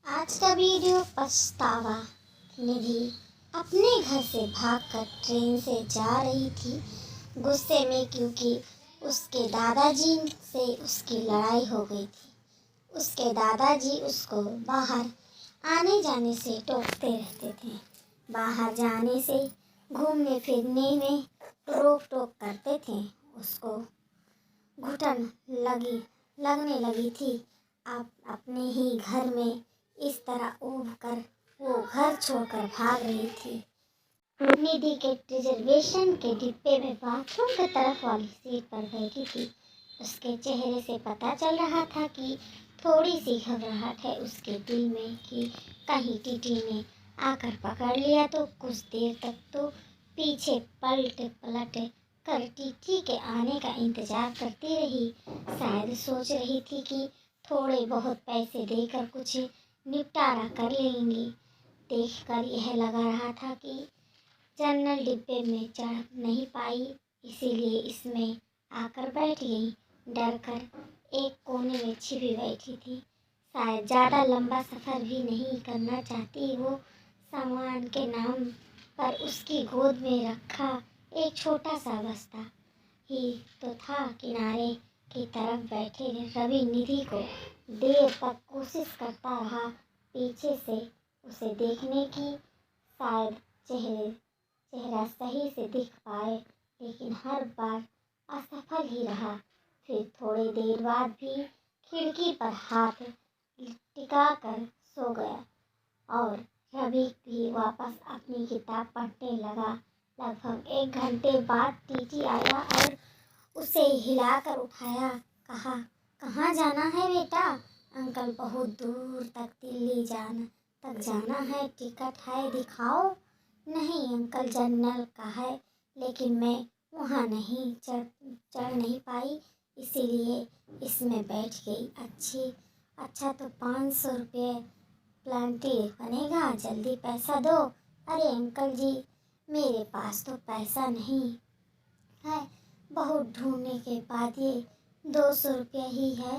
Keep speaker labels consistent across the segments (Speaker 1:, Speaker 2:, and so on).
Speaker 1: आज का वीडियो पछतावा। निधि अपने घर से भागकर ट्रेन से जा रही थी, गुस्से में, क्योंकि उसके दादाजी से उसकी लड़ाई हो गई थी। उसके दादाजी उसको बाहर आने जाने से टोकते रहते थे। बाहर जाने से, घूमने फिरने में रोक टोक करते थे। उसको घुटन लगने लगी थी। अब अपने ही घर में इस तरह ऊब कर वो घर छोड़कर भाग रही थी। निधि के रिजर्वेशन के डिब्बे में बाथरूम की तरफ वाली सीट पर बैठी थी। उसके चेहरे से पता चल रहा था कि थोड़ी सी घबराहट है उसके दिल में कि कहीं टीटी ने आकर पकड़ लिया तो। कुछ देर तक तो पीछे पलट पलट कर टीटी के आने का इंतजार करती रही। शायद सोच रही थी कि थोड़े बहुत पैसे देकर कुछ निपटारा कर लेंगी। देखकर यह लगा रहा था कि जनरल डिब्बे में चढ़ नहीं पाई, इसीलिए इसमें आकर बैठ गई। डर कर एक कोने में छिपी बैठी थी। शायद ज़्यादा लंबा सफ़र भी नहीं करना चाहती वो। सामान के नाम पर उसकी गोद में रखा एक छोटा सा बस्ता ही तो था। किनारे की तरफ बैठे रवि निधि को देर तक कोशिश करता रहा पीछे से उसे देखने की, शायद चेहरा सही से दिख पाए, लेकिन हर बार असफल ही रहा। फिर थोड़ी देर बाद भी खिड़की पर हाथ टिकाकर सो गया और रवि भी वापस अपनी किताब पढ़ने लगा। लगभग 1 घंटे बाद टीटी आया और उसे हिलाकर उठाया। कहा, कहाँ जाना है बेटा? अंकल, बहुत दूर तक दिल्ली जाना है, टिकट है, दिखाओ। नहीं अंकल, जनरल का है, लेकिन मैं वहाँ नहीं चढ़ नहीं पाई, इसीलिए इसमें बैठ गई। अच्छा तो 500 रुपये प्लांटी बनेगा, जल्दी पैसा दो। अरे अंकल जी, मेरे पास तो पैसा नहीं है, बहुत ढूंढने के बाद ये 200 रुपये ही है।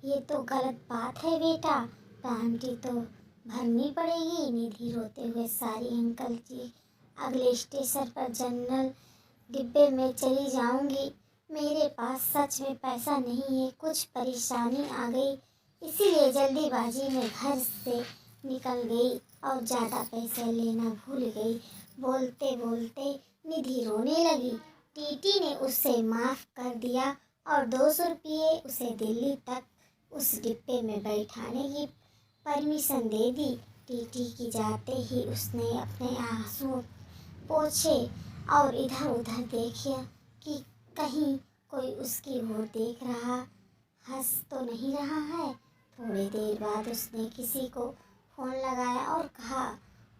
Speaker 1: ये तो गलत बात है बेटा, प्लांटी तो भरनी पड़ेगी। निधि रोते हुए सारी, अंकल जी अगले स्टेशन पर जनरल डिब्बे में चली जाऊंगी, मेरे पास सच में पैसा नहीं है, कुछ परेशानी आ गई, इसीलिए जल्दीबाजी में घर से निकल गई और ज़्यादा पैसे लेना भूल गई। बोलते बोलते निधि रोने लगी। टीटी ने उसे माफ़ कर दिया और 200 रुपये उसे दिल्ली तक उस डिब्बे में बैठाने की परमिशन दे दी। टीटी की जाते ही उसने अपने आंसू पोंछे और इधर उधर देखा कि कहीं कोई उसकी ओर देख रहा, हंस तो नहीं रहा है। थोड़ी देर बाद उसने किसी को फ़ोन लगाया और कहा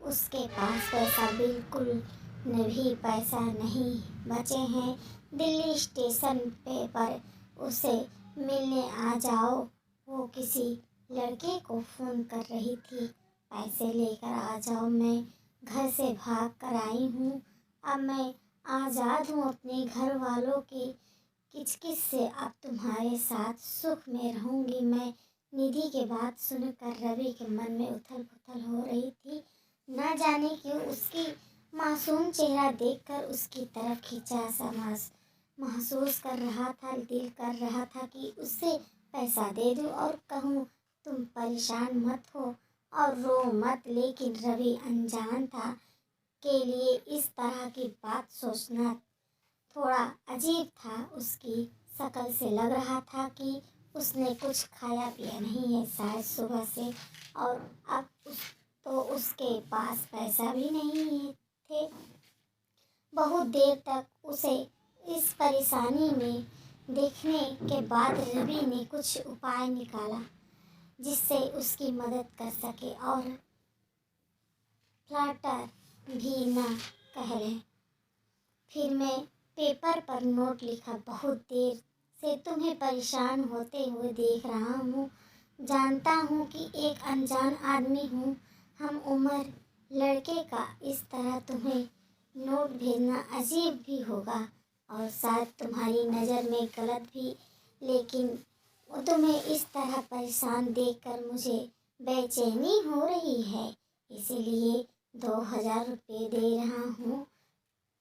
Speaker 1: उसके पास पैसा बिल्कुल भी पैसा नहीं बचे हैं, दिल्ली स्टेशन पर उसे मिलने आ जाओ। वो किसी लड़के को फ़ोन कर रही थी, पैसे लेकर आ जाओ, मैं घर से भाग कर आई हूँ, अब मैं आज़ाद हूँ अपने घर वालों की किचकिच से, अब तुम्हारे साथ सुख में रहूँगी मैं। निधि के बात सुनकर रवि के मन में उथल पुथल हो रही थी। न जाने क्यों उसकी मासूम चेहरा देखकर उसकी तरफ खिंचा सा महसूस कर रहा था। दिल कर रहा था कि उससे पैसा दे दूं और कहूँ तुम परेशान मत हो और रो मत, लेकिन रवि अनजान था के लिए इस तरह की बात सोचना थोड़ा अजीब था। उसकी शक्ल से लग रहा था कि उसने कुछ खाया पिया नहीं है शायद सुबह से, और अब उसके पास पैसा भी नहीं थे। बहुत देर तक उसे इस परेशानी में देखने के बाद रवि ने कुछ उपाय निकाला जिससे उसकी मदद कर सके और फ्लैटर भी न कह रहे। फिर मैं पेपर पर नोट लिखा, बहुत देर से तुम्हें परेशान होते हुए देख रहा हूँ, जानता हूँ कि एक अनजान आदमी हूँ, हम उम्र लड़के का इस तरह तुम्हें नोट भेजना अजीब भी होगा और शायद तुम्हारी नज़र में गलत भी, लेकिन तुम्हें इस तरह परेशान देखकर मुझे बेचैनी हो रही है, इसीलिए 2,000 रुपये दे रहा हूँ।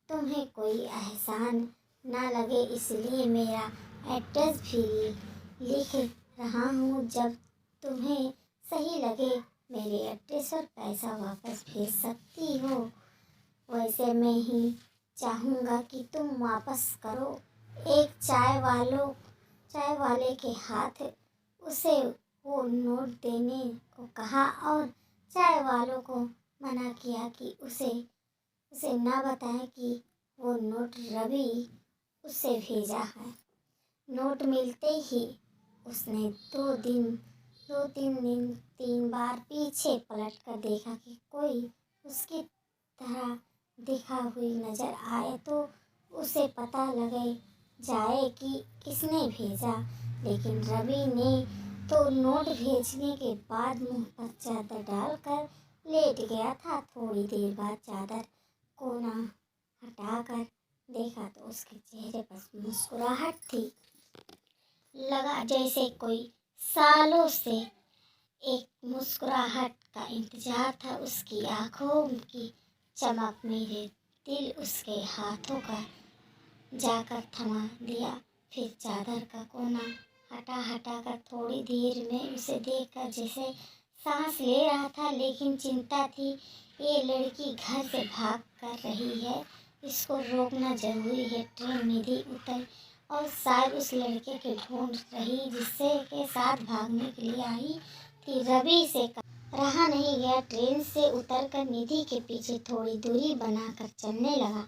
Speaker 1: तुम्हें कोई एहसान ना लगे इसलिए मेरा एड्रेस भी लिख रहा हूँ। जब तुम्हें सही लगे मेरे एड्रेस पर पैसा वापस भेज सकती हो। वैसे मैं ही चाहूँगा कि तुम वापस करो। एक चाय वाले के हाथ उसे वो नोट देने को कहा और चाय वालों को मना किया कि उसे ना बताए कि वो नोट रवि उससे भेजा है। नोट मिलते ही उसने 3 बार पीछे पलट कर देखा कि कोई उसकी तरह दिखा हुई नजर आए तो उसे पता लगे जाए कि किसने भेजा। लेकिन रवि ने तो नोट भेजने के बाद मुंह पर चादर डालकर लेट गया था। थोड़ी देर बाद चादर कोना हटाकर देखा तो उसके चेहरे पर मुस्कुराहट थी। लगा जैसे कोई सालों से एक मुस्कुराहट का इंतजार था। उसकी आंखों की चमक मेरे दिल उसके हाथों का जाकर थमा दिया। फिर चादर का कोना हटा कर थोड़ी देर में उसे देखकर जैसे सांस ले रहा था, लेकिन चिंता थी। ये लड़की घर से भाग कर रही है, इसको रोकना जरूरी है। ट्रेन निधि उतर और शायद उस लड़के के ढूंढ रही जिससे के साथ भागने के लिए आई थी। रवि से रहा नहीं गया। ट्रेन से उतरकर निधि के पीछे थोड़ी दूरी बनाकर चलने लगा।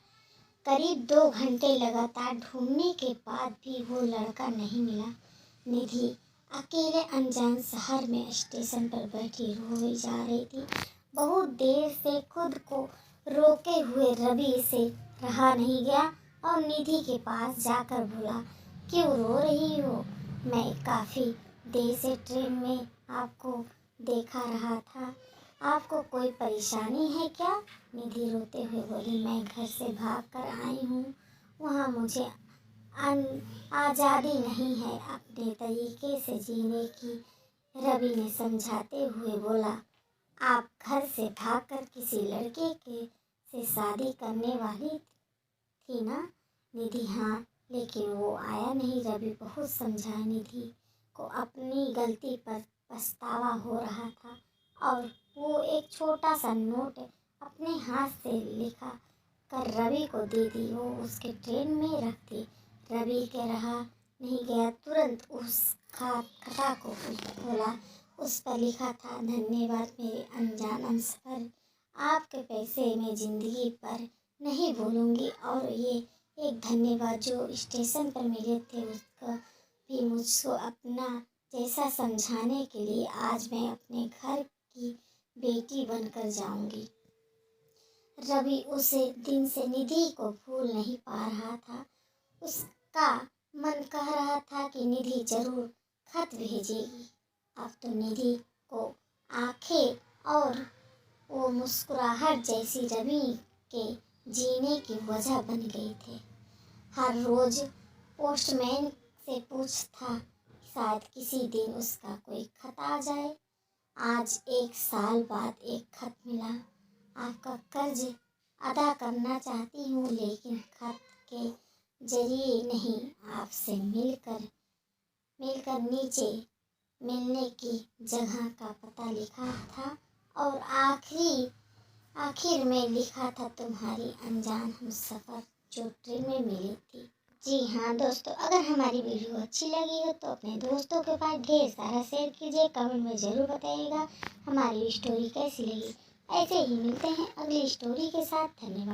Speaker 1: करीब 2 घंटे लगातार ढूंढने के बाद भी वो लड़का नहीं मिला। निधि अकेले अनजान शहर में स्टेशन पर बैठी रोई जा रही थी। बहुत देर से खुद को रोके हुए रवि से रहा नहीं गया और निधि के पास जाकर बोला, क्यों रो रही हो? मैं काफ़ी देर से ट्रेन में आपको देखा रहा था, आपको कोई परेशानी है क्या? निधि रोते हुए बोली, मैं घर से भाग कर आई हूँ, वहाँ मुझे आज़ादी नहीं है अपने तरीके से जीने की। रवि ने समझाते हुए बोला, आप घर से भागकर किसी लड़के के से शादी करने वाली थी ना? निधि हाँ, लेकिन वो आया नहीं। रवि बहुत समझा। निधि को अपनी गलती पर पछतावा हो रहा था और वो एक छोटा सा नोट अपने हाथ से लिखा कर रवि को दे दी। वो उसके ट्रेन में रख दी। रवि के रहा नहीं गया, तुरंत उस खाता को खोला। उस पर लिखा था, धन्यवाद मेरे अनजान हमसफर, आपके पैसे मैं जिंदगी पर नहीं भूलूंगी। और ये एक धन्यवाद जो स्टेशन पर मिले थे उसका भी मुझको अपना जैसा समझाने के लिए। आज मैं अपने घर की बेटी बनकर जाऊंगी। रवि उसे दिन से निधि को भूल नहीं पा रहा था। उसका मन कह रहा था कि निधि जरूर खत भेजेगी। अब तो निधि को आंखें और वो मुस्कुराहट जैसी रवि के जीने की वजह बन गई थे। हर रोज पोस्टमैन से पूछता, शायद किसी दिन उसका कोई खत आ जाए। आज 1 साल बाद एक खत मिला। आपका कर्ज अदा करना चाहती हूँ, लेकिन खत के जरिए नहीं, आपसे मिलकर नीचे मिलने की जगह का पता लिखा था और आखिर में लिखा था, तुम्हारी अनजान हमसफर जो ट्रेन में मिली थी। जी हाँ दोस्तों, अगर हमारी वीडियो अच्छी लगी हो तो अपने दोस्तों के पास ढेर सारा शेयर कीजिए। कमेंट में ज़रूर बताइएगा हमारी स्टोरी कैसी लगी। ऐसे ही मिलते हैं अगली स्टोरी के साथ। धन्यवाद।